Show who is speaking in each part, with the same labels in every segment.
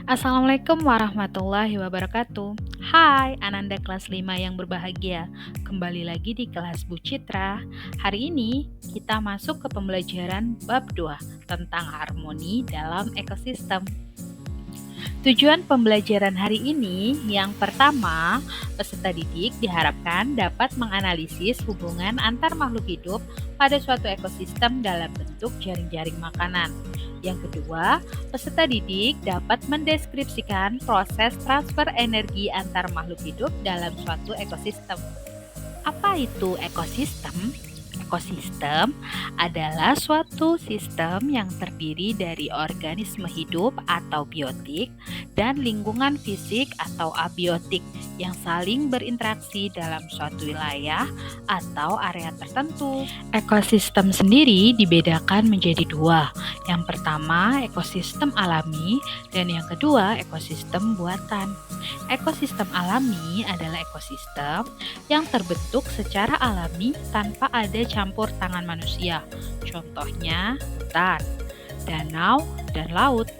Speaker 1: Assalamualaikum warahmatullahi wabarakatuh. Hai, Ananda kelas 5 yang berbahagia. Kembali lagi di kelas Bu Citra. Hari ini kita masuk ke pembelajaran bab 2 tentang harmoni dalam ekosistem. Tujuan pembelajaran hari ini yang pertama, peserta didik diharapkan dapat menganalisis hubungan antar makhluk hidup pada suatu ekosistem dalam bentuk jaring-jaring makanan. Yang kedua, peserta didik dapat mendeskripsikan proses transfer energi antar makhluk hidup dalam suatu ekosistem. Apa itu ekosistem? Ekosistem adalah suatu sistem yang terdiri dari organisme hidup atau biotik dan lingkungan fisik atau abiotik yang saling berinteraksi dalam suatu wilayah atau area tertentu. Ekosistem sendiri dibedakan menjadi dua. Yang pertama, ekosistem alami dan yang kedua, ekosistem buatan. Ekosistem alami adalah ekosistem yang terbentuk secara alami tanpa ada campur tangan manusia. Contohnya hutan, danau, dan laut.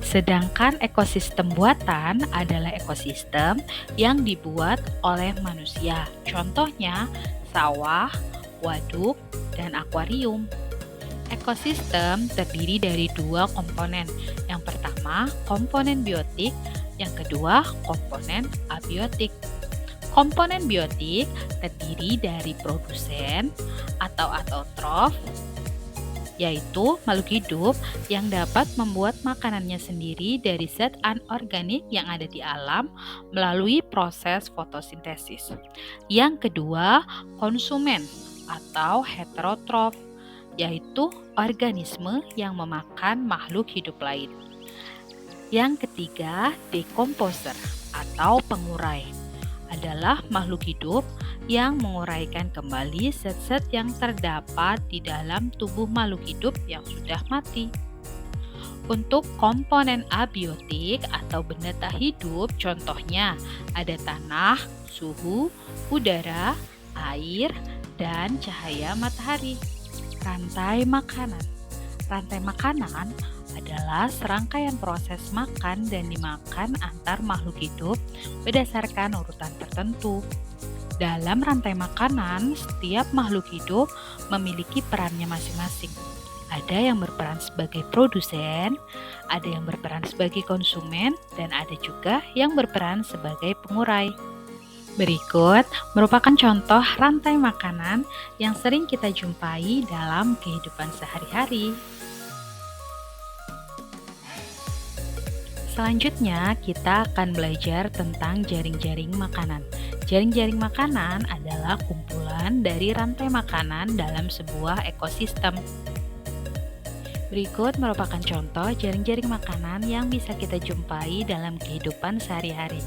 Speaker 1: Sedangkan ekosistem buatan adalah ekosistem yang dibuat oleh manusia. Contohnya sawah, waduk, dan akuarium. Ekosistem terdiri dari dua komponen. Yang pertama, komponen biotik, yang kedua, komponen abiotik. Komponen biotik terdiri dari produsen atau autotrof, yaitu makhluk hidup yang dapat membuat makanannya sendiri dari zat anorganik yang ada di alam melalui proses fotosintesis. Yang kedua, konsumen atau heterotrof, yaitu organisme yang memakan makhluk hidup lain. Yang ketiga, decomposer atau pengurai adalah makhluk hidup yang menguraikan kembali zat-zat yang terdapat di dalam tubuh makhluk hidup yang sudah mati. Untuk komponen abiotik atau benda tak hidup, contohnya ada tanah, suhu, udara, air, dan cahaya matahari. Rantai makanan. Rantai makanan adalah serangkaian proses makan dan dimakan antar makhluk hidup berdasarkan urutan tertentu. Dalam rantai makanan, setiap makhluk hidup memiliki perannya masing-masing. Ada yang berperan sebagai produsen, ada yang berperan sebagai konsumen, dan ada juga yang berperan sebagai pengurai. Berikut merupakan contoh rantai makanan yang sering kita jumpai dalam kehidupan sehari-hari. Selanjutnya, kita akan belajar tentang jaring-jaring makanan. Jaring-jaring makanan adalah kumpulan dari rantai makanan dalam sebuah ekosistem. Berikut merupakan contoh jaring-jaring makanan yang bisa kita jumpai dalam kehidupan sehari-hari.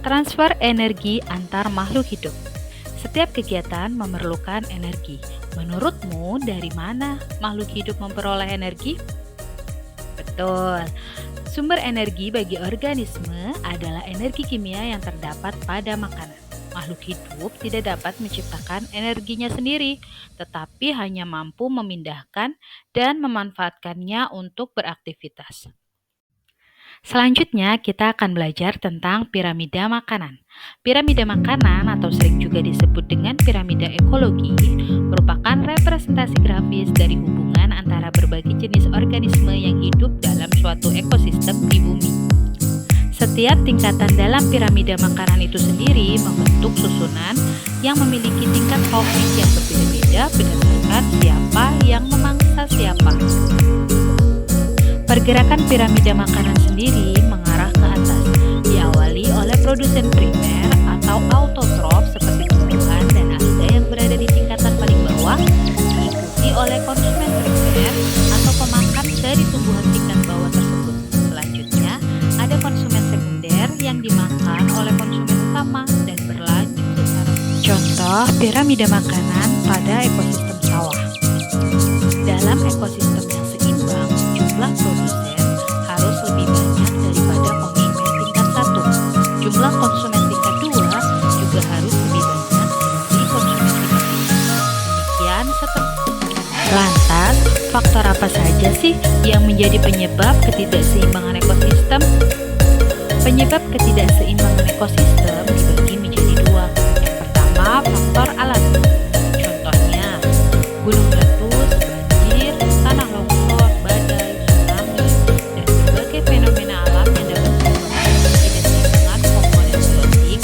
Speaker 1: Transfer energi antar makhluk hidup. Setiap kegiatan memerlukan energi. Menurutmu, dari mana makhluk hidup memperoleh energi? Betul. Sumber energi bagi organisme adalah energi kimia yang terdapat pada makanan. Makhluk hidup tidak dapat menciptakan energinya sendiri, tetapi hanya mampu memindahkan dan memanfaatkannya untuk beraktivitas. Selanjutnya, kita akan belajar tentang piramida makanan. Piramida makanan atau sering juga disebut dengan piramida ekologi merupakan representasi grafis dari hubungan antara berbagai jenis organisme yang hidup dalam suatu ekosistem di bumi. Setiap tingkatan dalam piramida makanan itu sendiri membentuk susunan yang memiliki tingkat hierarkis yang berbeda-beda berdasarkan siapa yang memangsa siapa. Pergerakan piramida makanan sendiri mengarah ke atas, diawali oleh produsen primer atau autotrof seperti tumbuhan dan alga yang berada di tingkatan paling bawah, diikuti oleh konsumen primer atau pemakan dari tumbuhan tingkat bawah tersebut. Selanjutnya, ada konsumen sekunder yang dimakan oleh konsumen utama dan berlanjut secara. Contoh piramida makanan pada ekosistem sawah. Dalam ekosistem yang seimbang, jumlah produsen harus lebih banyak daripada konsumen tingkat 1. Jumlah konsumen tingkat 2 juga harus lebih banyak dari konsumen tingkat 3. Demikian seterusnya. Lantas, Faktor apa saja sih yang menjadi penyebab ketidakseimbangan ekosistem? Penyebab ketidakseimbangan ekosistem dibagi menjadi dua. Yang pertama, faktor alami. Contohnya, gunung meletus, banjir, tanah longsor, badai, tsunami, dan berbagai fenomena alam yang dapat menyebabkan ketidakseimbangan komponen biotik.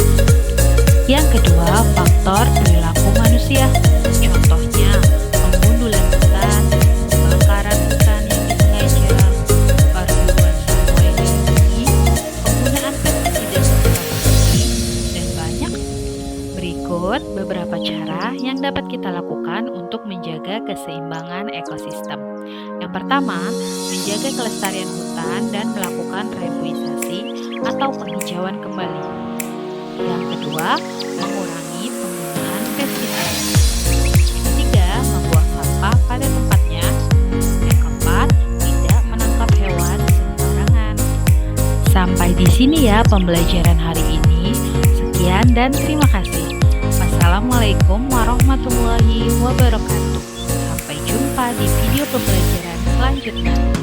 Speaker 1: Yang kedua, faktor perilaku manusia. Contohnya, pembunuhan hutan, pembakaran hutan yang disengaja, perburuan satwa yang dilindungi, penggunaan pestisida secara berlebih, dan banyak. Berikut beberapa cara yang dapat kita lakukan untuk menjaga keseimbangan ekosistem. Yang pertama, menjaga kelestarian hutan dan melakukan reboisasi atau penghijauan kembali. Yang kedua, mengurangi penggunaan pestisida. Yang ketiga, membuang sampah pada tempatnya. Yang keempat, tidak menangkap hewan sembarangan. Sampai di sini ya pembelajaran hari ini. Sekian dan terima kasih. Wassalamualaikum warahmatullahi wabarakatuh. Sampai jumpa di video pembelajaran selanjutnya.